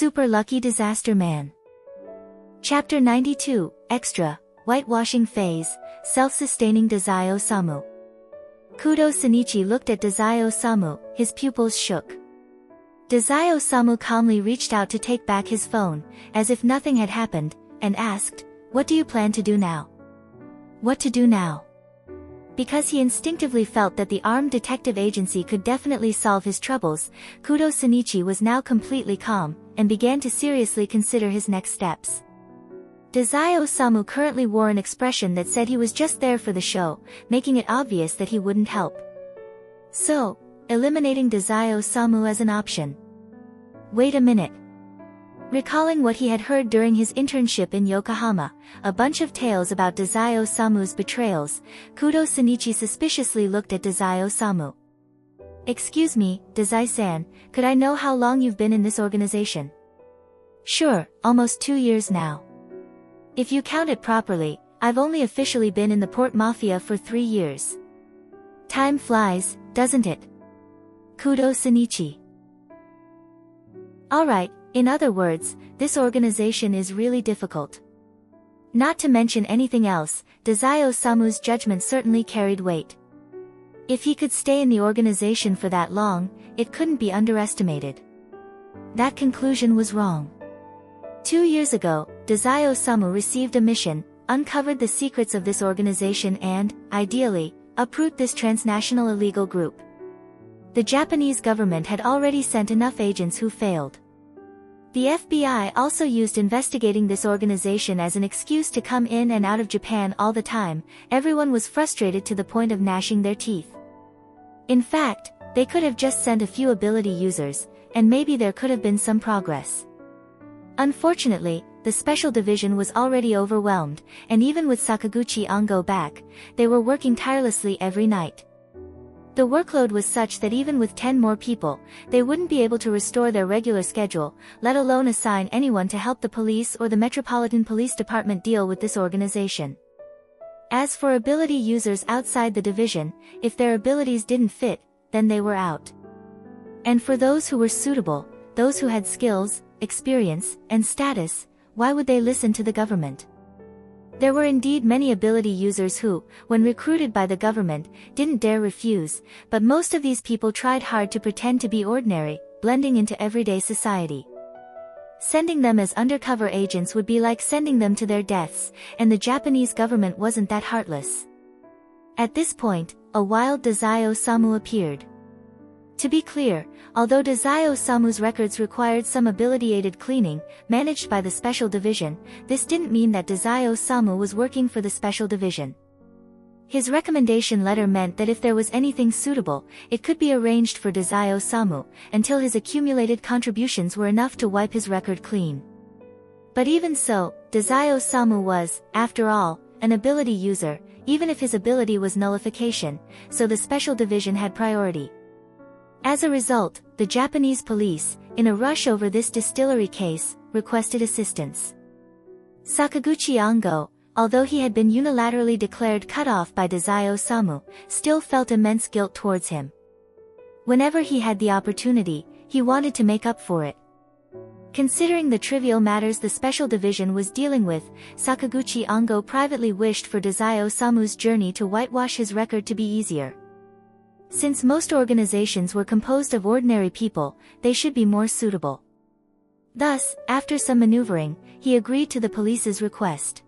Super Lucky Disaster Man. Chapter 92, Extra, Whitewashing Phase, Self-Sustaining Dazai Osamu. Kudo Shinichi looked at Dazai Osamu, his pupils shook. Dazai Osamu calmly reached out to take back his phone, as if nothing had happened, and asked, "What do you plan to do now?" What to do now? Because he instinctively felt that the armed detective agency could definitely solve his troubles, Kudo Shinichi was now completely calm, and began to seriously consider his next steps. Dazai Osamu currently wore an expression that said he was just there for the show, making it obvious that he wouldn't help. So, eliminating Dazai Osamu as an option. Wait a minute. Recalling what he had heard during his internship in Yokohama, a bunch of tales about Dazai Osamu's betrayals, Kudo Shinichi suspiciously looked at Dazai Osamu. "Excuse me, Dazai-san, could I know how long you've been in this organization?" "Sure, almost 2 years now. If you count it properly, I've only officially been in the Port Mafia for 3 years. Time flies, doesn't it?" Kudo Shinichi. Alright, in other words, this organization is really difficult. Not to mention anything else, Dazai Osamu's judgment certainly carried weight. If he could stay in the organization for that long, it couldn't be underestimated. That conclusion was wrong. 2 years ago, Dazai Osamu received a mission, uncovered the secrets of this organization and, ideally, uproot this transnational illegal group. The Japanese government had already sent enough agents who failed. The FBI also used investigating this organization as an excuse to come in and out of Japan all the time. Everyone was frustrated to the point of gnashing their teeth. In fact, they could have just sent a few ability users, and maybe there could have been some progress. Unfortunately, the special division was already overwhelmed, and even with Sakaguchi Ango back, they were working tirelessly every night. The workload was such that even with 10 more people, they wouldn't be able to restore their regular schedule, let alone assign anyone to help the police or the Metropolitan Police Department deal with this organization. As for ability users outside the division, if their abilities didn't fit, then they were out. And for those who were suitable, those who had skills, experience, and status, why would they listen to the government? There were indeed many ability users who, when recruited by the government, didn't dare refuse, but most of these people tried hard to pretend to be ordinary, blending into everyday society. Sending them as undercover agents would be like sending them to their deaths, and the Japanese government wasn't that heartless. At this point, a wild Dazai Osamu appeared. To be clear, although Dazai Osamu's records required some ability-aided cleaning, managed by the Special Division, this didn't mean that Dazai Osamu was working for the Special Division. His recommendation letter meant that if there was anything suitable, it could be arranged for Dazai Osamu, until his accumulated contributions were enough to wipe his record clean. But even so, Dazai Osamu was, after all, an ability user, even if his ability was nullification, so the Special Division had priority. As a result, the Japanese police, in a rush over this distillery case, requested assistance. Sakaguchi Ango, although he had been unilaterally declared cut off by Dazai Osamu, still felt immense guilt towards him. Whenever he had the opportunity, he wanted to make up for it. Considering the trivial matters the Special Division was dealing with, Sakaguchi Ango privately wished for Dazai Osamu's journey to whitewash his record to be easier. Since most organizations were composed of ordinary people, they should be more suitable. Thus, after some maneuvering, he agreed to the police's request.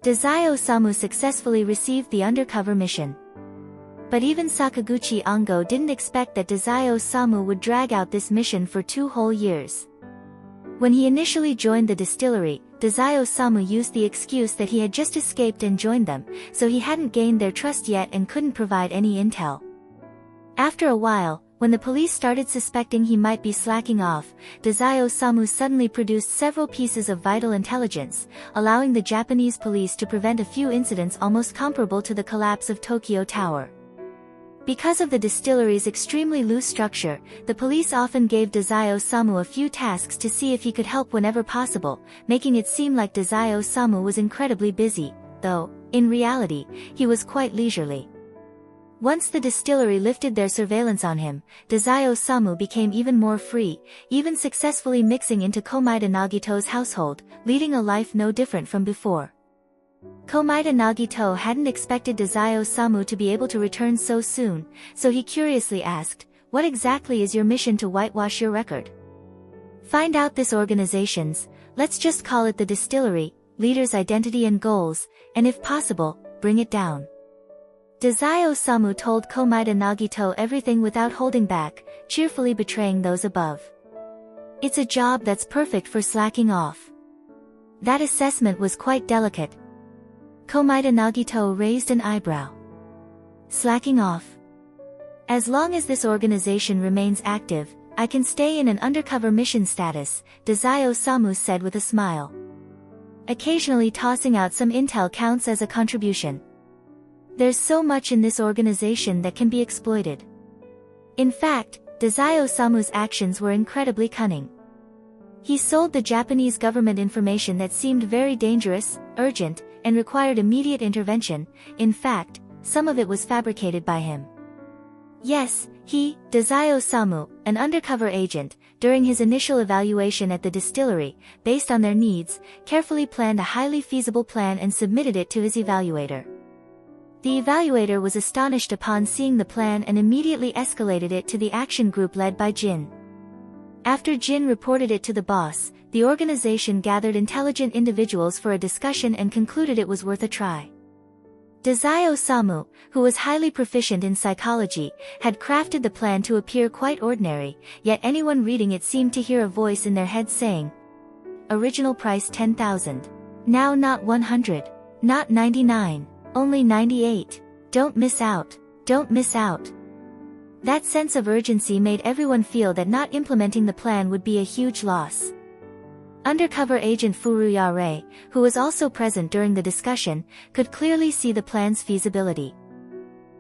Dazai Osamu successfully received the undercover mission. But even Sakaguchi Ango didn't expect that Dazai Osamu would drag out this mission for 2 whole years. When he initially joined the distillery, Dazai Osamu used the excuse that he had just escaped and joined them, so he hadn't gained their trust yet and couldn't provide any intel. After a while, when the police started suspecting he might be slacking off, Dazai Osamu suddenly produced several pieces of vital intelligence, allowing the Japanese police to prevent a few incidents almost comparable to the collapse of Tokyo Tower. Because of the distillery's extremely loose structure, the police often gave Dazai Osamu a few tasks to see if he could help whenever possible, making it seem like Dazai Osamu was incredibly busy, though, in reality, he was quite leisurely. Once the distillery lifted their surveillance on him, Dazai Osamu became even more free, even successfully mixing into Komaeda Nagito's household, leading a life no different from before. Komaeda Nagito hadn't expected Dazai Osamu to be able to return so soon, so he curiously asked, "What exactly is your mission to whitewash your record?" "Find out this organization's, let's just call it the distillery, leader's identity and goals, and if possible, bring it down." Dazai Osamu told Komaeda Nagito everything without holding back, cheerfully betraying those above. "It's a job that's perfect for slacking off." That assessment was quite delicate. Komaeda Nagito raised an eyebrow. "Slacking off? As long as this organization remains active, I can stay in an undercover mission status," Dazai Osamu said with a smile. "Occasionally tossing out some intel counts as a contribution. There's so much in this organization that can be exploited." In fact, Dazai Osamu's actions were incredibly cunning. He sold the Japanese government information that seemed very dangerous, urgent, and required immediate intervention. In fact, some of it was fabricated by him. Yes, he, Dazai Osamu, an undercover agent, during his initial evaluation at the distillery, based on their needs, carefully planned a highly feasible plan and submitted it to his evaluator. The evaluator was astonished upon seeing the plan and immediately escalated it to the action group led by Jin. After Jin reported it to the boss, the organization gathered intelligent individuals for a discussion and concluded it was worth a try. Dazai Osamu, who was highly proficient in psychology, had crafted the plan to appear quite ordinary, yet anyone reading it seemed to hear a voice in their head saying, "Original price 10,000. Now not 100. Not 99. Only 98. Don't miss out. Don't miss out." That sense of urgency made everyone feel that not implementing the plan would be a huge loss. Undercover agent Furuya, who was also present during the discussion, could clearly see the plan's feasibility.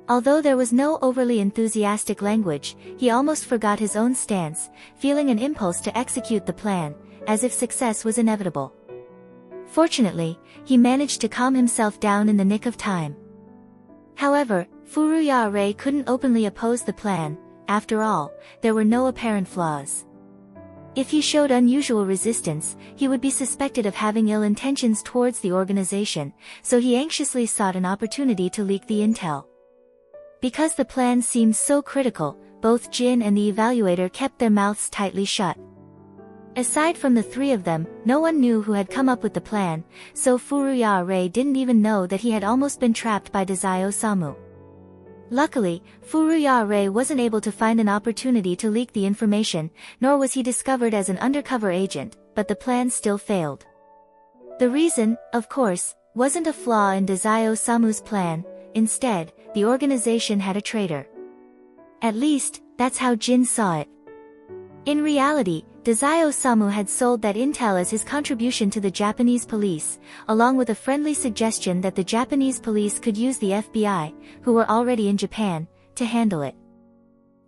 Although there was no overly enthusiastic language, he almost forgot his own stance, feeling an impulse to execute the plan, as if success was inevitable. Fortunately, he managed to calm himself down in the nick of time. However, Furuya couldn't openly oppose the plan. After all, there were no apparent flaws. If he showed unusual resistance, he would be suspected of having ill intentions towards the organization, so he anxiously sought an opportunity to leak the intel. Because the plan seemed so critical, both Jin and the evaluator kept their mouths tightly shut. Aside from the three of them, no one knew who had come up with the plan, so Furuya didn't even know that he had almost been trapped by Dazai Osamu. Luckily, Furuya wasn't able to find an opportunity to leak the information, nor was he discovered as an undercover agent, but the plan still failed. The reason, of course, wasn't a flaw in Dazai Osamu's plan. Instead, the organization had a traitor. At least, that's how Jin saw it. In reality, Dazai Osamu had sold that intel as his contribution to the Japanese police, along with a friendly suggestion that the Japanese police could use the FBI, who were already in Japan, to handle it.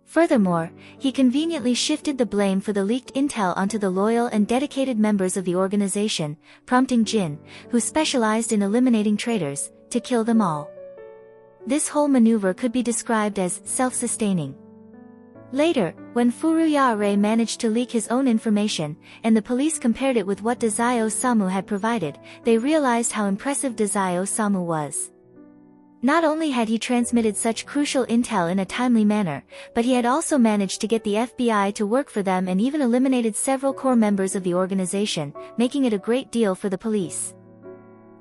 Furthermore, he conveniently shifted the blame for the leaked intel onto the loyal and dedicated members of the organization, prompting Jin, who specialized in eliminating traitors, to kill them all. This whole maneuver could be described as self-sustaining. Later, when Furuya managed to leak his own information, and the police compared it with what Dazai Osamu had provided, they realized how impressive Dazai Osamu was. Not only had he transmitted such crucial intel in a timely manner, but he had also managed to get the FBI to work for them and even eliminated several core members of the organization, making it a great deal for the police.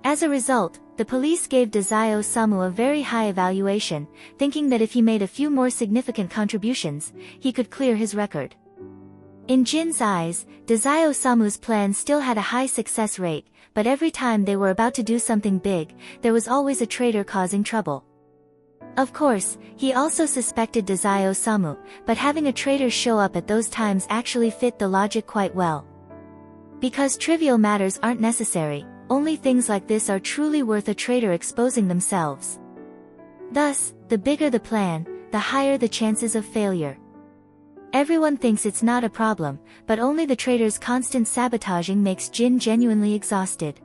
As a result, the police gave Dazai Osamu a very high evaluation, thinking that if he made a few more significant contributions, he could clear his record. In Jin's eyes, Dazai Osamu's plan still had a high success rate, but every time they were about to do something big, there was always a traitor causing trouble. Of course, he also suspected Dazai Osamu, but having a traitor show up at those times actually fit the logic quite well. Because trivial matters aren't necessary, only things like this are truly worth a traitor exposing themselves. Thus, the bigger the plan, the higher the chances of failure. Everyone thinks it's not a problem, but only the traitor's constant sabotaging makes Jin genuinely exhausted.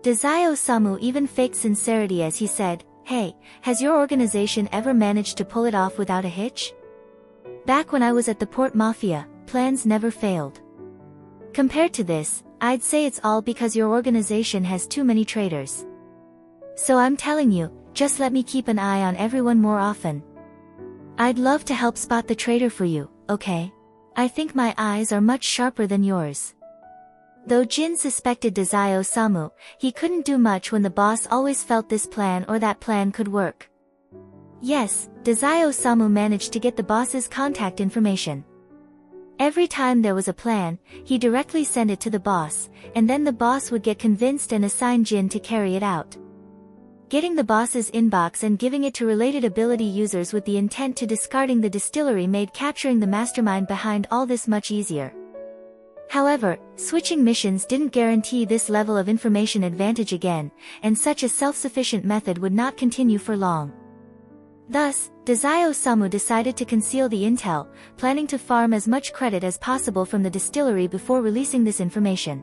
Dazai Osamu even faked sincerity as he said, Hey, has your organization ever managed to pull it off without a hitch? Back when I was at the Port Mafia, plans never failed. Compared to this, I'd say it's all because your organization has too many traitors. So I'm telling you, just let me keep an eye on everyone more often. I'd love to help spot the traitor for you, okay? I think my eyes are much sharper than yours. Though Jin suspected Dazai Osamu, he couldn't do much when the boss always felt this plan or that plan could work. Yes, Dazai Osamu managed to get the boss's contact information. Every time there was a plan, he directly sent it to the boss, and then the boss would get convinced and assign Jin to carry it out. Getting the boss's inbox and giving it to related ability users with the intent to discarding the distillery made capturing the mastermind behind all this much easier. However, switching missions didn't guarantee this level of information advantage again, and such a self-sufficient method would not continue for long. Thus, Dazai Osamu decided to conceal the intel, planning to farm as much credit as possible from the distillery before releasing this information.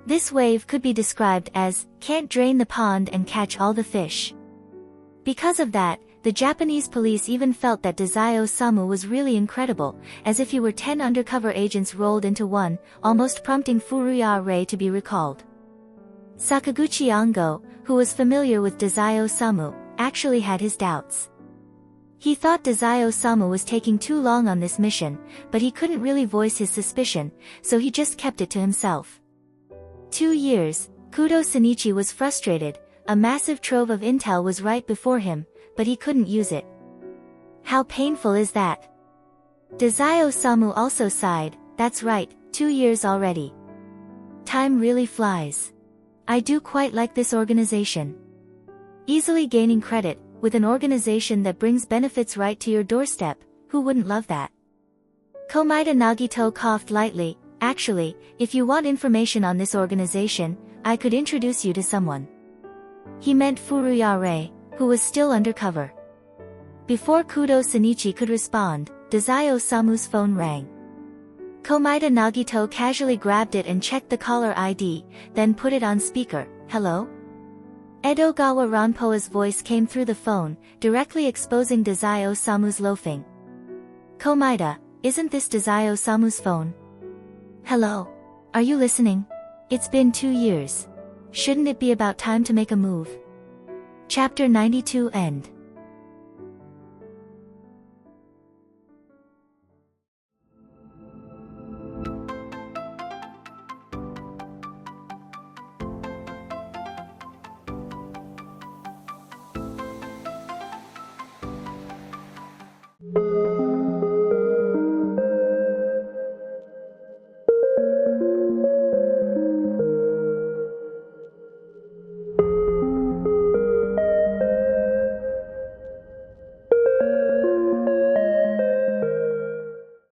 This wave could be described as, can't drain the pond and catch all the fish. Because of that, the Japanese police even felt that Dazai Osamu was really incredible, as if he were 10 undercover agents rolled into one, almost prompting Furuya Rei to be recalled. Sakaguchi Ango, who was familiar with Dazai Osamu, actually had his doubts. He thought Dazai Osamu was taking too long on this mission, but he couldn't really voice his suspicion, so he just kept it to himself. 2 years, Kudo Shinichi was frustrated. A massive trove of intel was right before him, but he couldn't use it. How painful is that? Dazai Osamu also sighed. That's right, 2 years already. Time really flies. I do quite like this organization. Easily gaining credit, with an organization that brings benefits right to your doorstep, who wouldn't love that? Komaeda Nagito coughed lightly. Actually, if you want information on this organization, I could introduce you to someone. He meant Furuya Rei, who was still undercover. Before Kudo Shinichi could respond, Dazai Osamu's phone rang. Komaeda Nagito casually grabbed it and checked the caller ID, then put it on speaker. Hello? Edogawa Ranpoa's voice came through the phone, directly exposing Dazai Osamu's loafing. Komaeda, isn't this Dazai Osamu's phone? Hello? Are you listening? It's been 2 years. Shouldn't it be about time to make a move? Chapter 92 End.